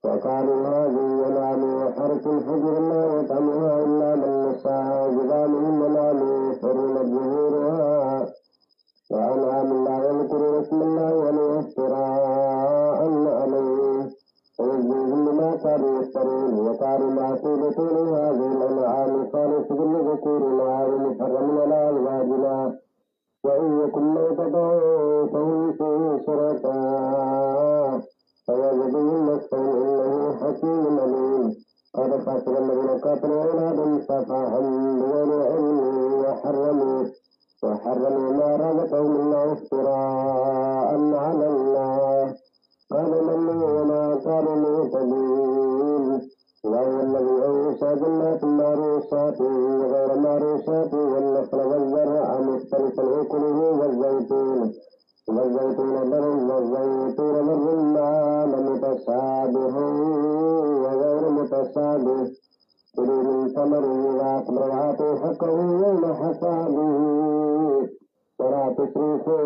وقالوا هذه ينام حرث حجر لا يطعمها إلا من نشاء جبالهم ينام حرمت ظهورها وأنعام لا يذكر اسم الله وليفتراء عليه ويجزيهم بما كانوا يفترون وقالوا ما قولتون هذه الأنعام خالصة لذكورنا ومحرم على أزواجنا وإن يكن ميتة فهم فيه شركاء فيجزيهم نصفهم إنه حكيم عليم قد خسر الذين كفروا أولادهم سفاها بغير علم وحرموا ما رزقهم الله افتراء على الله قال من وما كانوا مهتدين وهو الذي أنشأ جنات معروشات وغير معروشات والنخل والزرع مختلفا أكله والزيتون والرمان متشابه وغير متشابه كلوا من ثمره إذا أثمر وآتوا حقه يوم حصاده ولا تسرفوا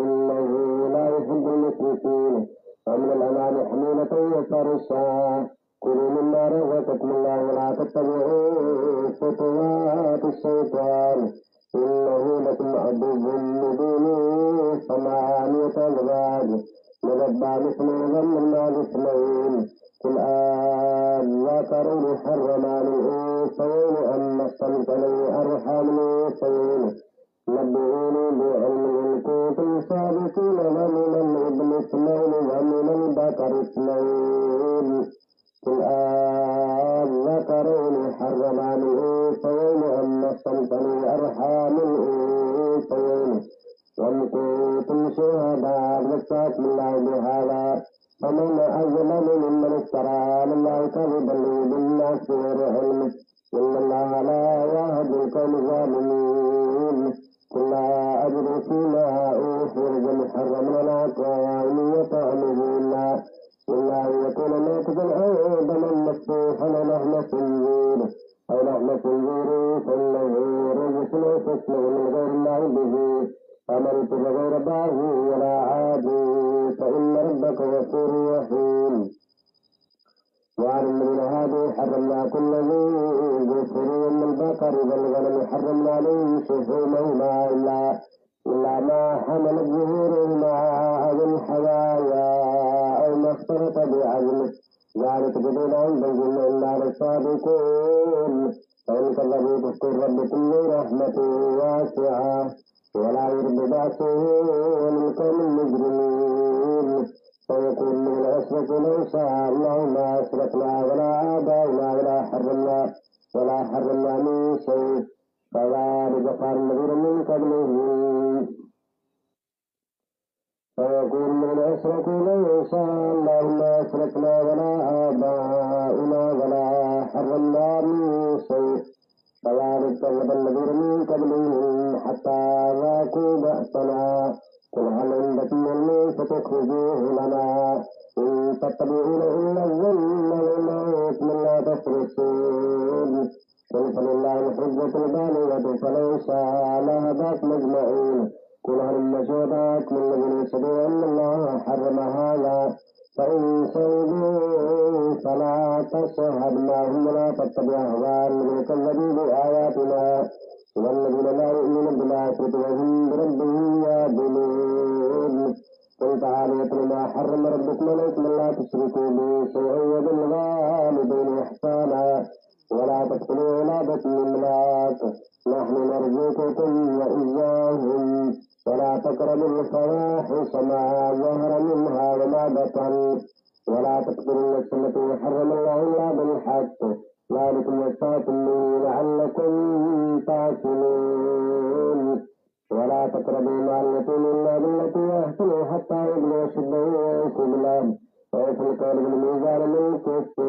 إنه لا يحب المسرفين ومن الأنعام حمولة وفرشا كلوا مما رزقكم الله ولا تتبعوا خطوات الشيطان إنه لكم عدو مبين 8 أزواج مذبى مثل ظن اثنين قل الذكرين حرم الأنثيين أم استمتعوا أرحام الأنثيين نبئوني بعلم إن كنتم صادقين ومن الابن اثنين ومن الذكر اثنين قل الذكرين حرم الأنثيين أم استمتعوا أرحام الأنثيين وإن كنتم شهداء فاستغفروا الله بهذا فمن أظلم ممن افترى على الله كذبا للناس بغير علم إن الله لا يهدي القوم الظالمين قل لا أجد فيما أوحي محرما على طاعم يطعمه إلا أن يكون ميتة أو دما مسفوحا أو لحم خنزير فإنه رجس وفسق من غير الله به فمن اضطر غير باغ ولا عاد فإن ربك غفور رحيم وعلى الذين هادوا حرمنا كل ذي ظفر من البقر والغنم حرمنا عليه شحومهما إلا ما حملت ظهورهما أو الحوايا أو ما اختلط بعظم ذلك بدون عند الجن إلا للصادقين فإن كذبوا فاذكر ربكم من رحمته واسعة ولا يرد بأسه للقوم المجرمين فيقول من أشرك لو شاء الله ما أشركنا ولا آباؤنا ولا حرمنا من شيء كذلك قال الذين من قبلهم فيقول من أشرك لو شاء الله ما أشركنا ولا آباؤنا ولا حرمنا من شيء كذلك كذب الذين من قبلهم حتى ذاقوا بأسنا قل هل عندكم علم فتخرجوه لنا إن تتبعون إلا الظن وما يكمل لا تفرسون قل فلله الحجة البالغة فلو شاء لهداكم أجمعين قل هل شهداءكم الذين يشهدون أن الله حرم هذا فإن شهدوا فلا تشهد معهم ولا تتبع أهواء الذين كذبوا بآياتنا والذين لا يؤمنون بالآخرة وهم بربهم يعدلون قل تعالوا اتل ما حرم ربكم عليكم ألا تشركوا به شيئا وبالوالدين إحسانا ولا تقتلوا أولادكم من إملاق نحن نرزقكم وإياهم ولا تقربوا الفواحش ما ظهر منها وما بطن ولا تقتلوا النفس التي حرم الله إلا بالحق ذلكم وصاكم به لعلكم تعقلون ولا تقربوا مال اليتيم إلا بالتي أحسن حتى يبلغ أشده ويؤتوا بالعدل ويوفوا القول بالميزان بالقسط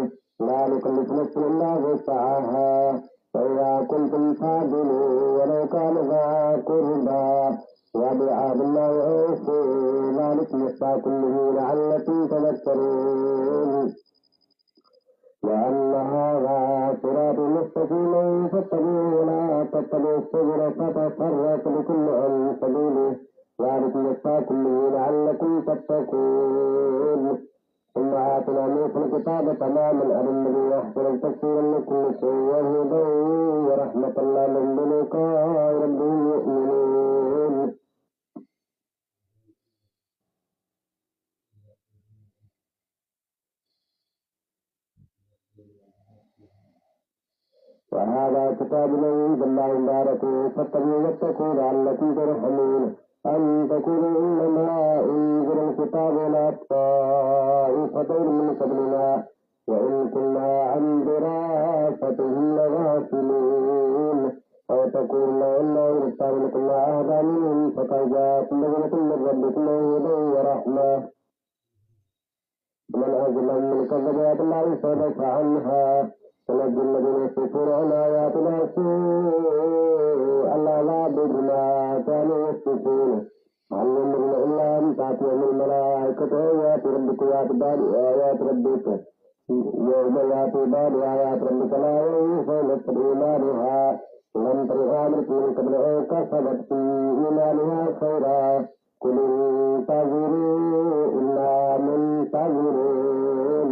لا نكلف نفسا إلا وسعها فإذا كنتم فاعدلوا ولو كان ذا قربى وبعهد الله أوفوا ذلك وصاكم به لعلكم تذكرون وأن هذا صراط مستقيما فاتبعوه ولا تتبعوا السبل فتفرق بكم عن سبيله ذلك وصاكم به لعلكم تتقون ثم آتينا آتنا موسى الكتاب تماما على الذي أحسن تفسيرا لكل شيء وهدى ورحمة لمن بلقاء ربهم يؤمنون. وهذا كتاب من الله مبارك فاتقوا واتقوا لعلكم ترحمون أن تقولوا إنما أنزل الكتاب على طائفتين من قبلنا وإن كنا عن دراستهم لغافلين وتقول إنه يختار لكم عهدا منهم فقد جاءكم بينة من ربكم وهدى ورحمة ومن أظلم من كذب بآيات الله فصدف عنها ونجي الذين يصدفون عن آياتنا سوء العذاب بما كانوا يصدفون هل ينظرون إلا أن تأتيهم الملائكة آيات ربك آيات ربك يوم يأتي بعض آيات ربك لا ينفع نفس إيمانها لم تر آمنت من قبل أو كسبت في إيمانها خيرا قل انتظروا إنا منتظرون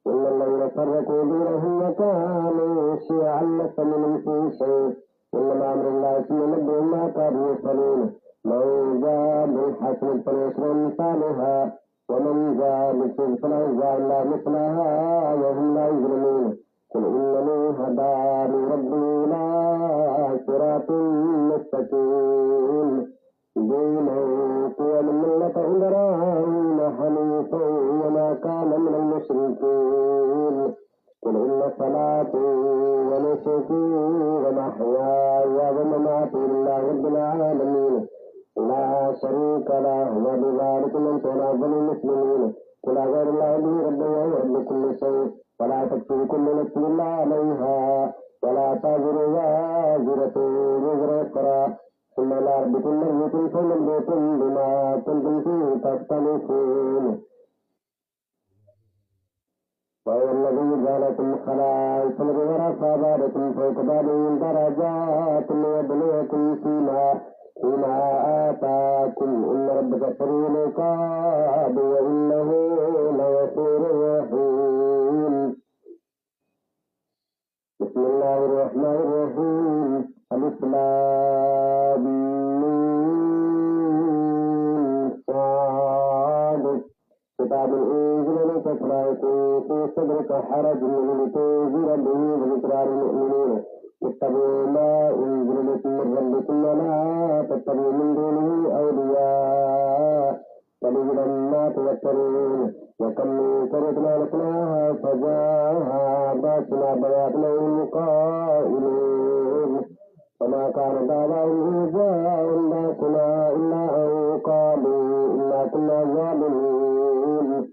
إن الذين فرقوا دينهم وكانوا شيعا لست منهم في شيء إنما أمر الله ثم ينبئهم ما كانوا يفعلون من جاء بالحسنة فليشر مثالها ومن جاء بالسوء فلا يجزى إلا مثلها وهم لا يظلمون قل إنني هداني ربي إلى صراط مستقيم دينا قيما ملة إبراهيم حنيفا وما كان من المشركين قل إن صلاتي ونسكي ومحياي ومماتي لله رب العالمين لا شريك له وبذلك أمرت وأنا أفضل المسلمين قل غير الله لي ربي ورب كل شيء ولا تكفي كل نفس إلا عليها ولا تزر وازرة وزر أخرى ثم لا ربكم مرية فنبئكم بما كنتم فيه تختلفون وهو الذي جعلكم خلائف الأرض ورفع بعضكم فوق بعض درجات ليبلوكم فيما آتاكم إن ربك سريع العقاب وإنه لغفور رحيم. بسم الله الرحمن الرحيم. ألف لام ميم صاد كتاب أنزل إليك فلا يكن في صدرك حرج منه لتنذر به وذكرى للمؤمنين اتبعوا ما أنزل إليكم من ربكم ولا تتبعوا من دونه أولياء قليلا ما تذكرون وكم من قرية أهلكناها فجاءها بأسنا بياتنا وهم قائلون وما كان دعواهم إذ جاءهم بأسنا إلا أن قالوا إنا كنا ظالمين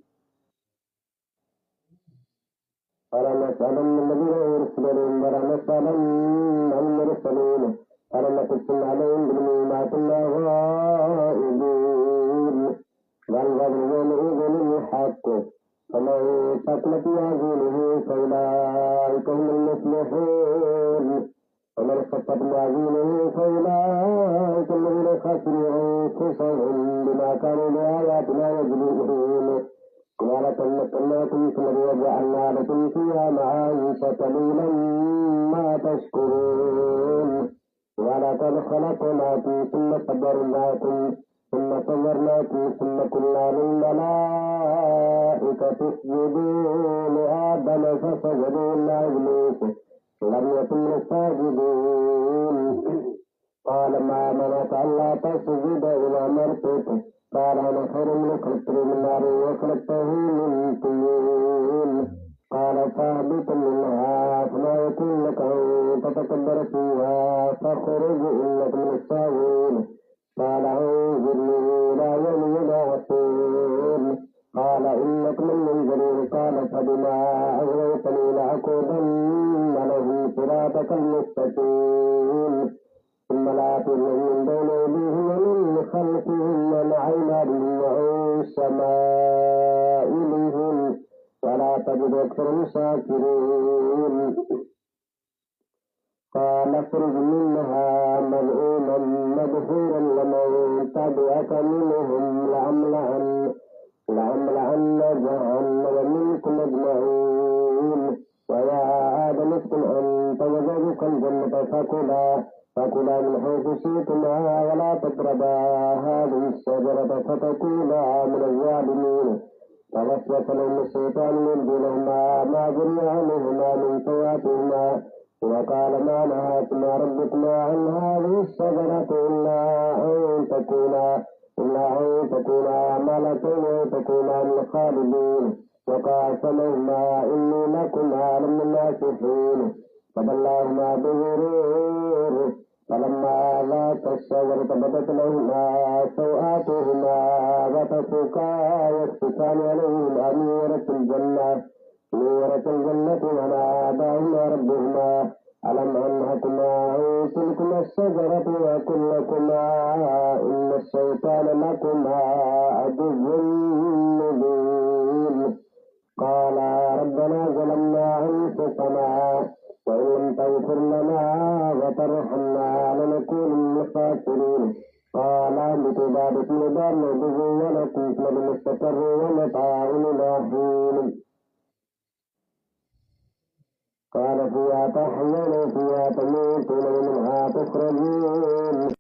فلنسألن الذين يرسلون ولنسألن المرسلين فلنقصن عليهم بعلم ما كنا غائبين والوزن يومئذ الحق فمن ثقلت موازينه فأولئك هم المفلحون ومن خفت موازينه فأولئك الذين خسروا أنفسهم بما كانوا بآياتنا يظلمون ولقد مكناكم في الأرض وجعلنا لكم فيها معايش قليلا ما تشكرون ولقد خلقناكم ثم صبرناكم ثم صورناكم ثم قلنا للملائكة اسجدوا لآدم فسجدوا إلا إبليس لم يكن من الساجدين قال ما منعك ألا تسجد إذا أمرتك قال أنا خير من خلقتني من نار وخلقته من طين قال فاهبط منها فما يكون لك أن تتكبر فيها فاخرج إنك من الساجدين قال انظرني إلى يوم يبعثون قال إنك من منذرين قال فبما أغويتني لأقعدن لهم صراطك المستقيم ثم لآتينهم من بين أيديهم ومن خلفهم وعن أيمانهم وعن شمائلهم ولا تجد أكثرهم شاكرين قال اخرج منها مذءوما مدحورا ومن تبعك منهم لأملأن جهنم منك عليكم أجمعين. ويا آدم اسكن أنت وزوجك الجنة فكلا من حيث شئتما ولا تقربا هذه الشجرة فتكونا من الظالمين. فوسوس لهما الشيطان يبدي لهما ما جري عنهما من سواتهما وقال ما نهاكما ربكما عن هذه الشجرة إلا أن تكونا ملكين أو تكونا من الخالدين. وقاسمهما إني لكما لمن الناصحين فدلاهما بغرور فلما ذاقا الشجرة بدت لهما سوآتهما وطفقا يخصفان عليهما نورة الجنة وناداهما ربهما ألم أنهكما عن تلكما الشجرة وأقل لكما إن الشيطان لكما عدو مبين. قالا ربنا ظلمنا أنفسنا وإن لم تغفر لنا وترحمنا لنكون من الخاسرين. قال اهبطوا بعضكم لبعض عدو ولكم في المستقر ومتاع إلى حين. قال فيها تحيون وفيها تموتون ومنها تخرجون.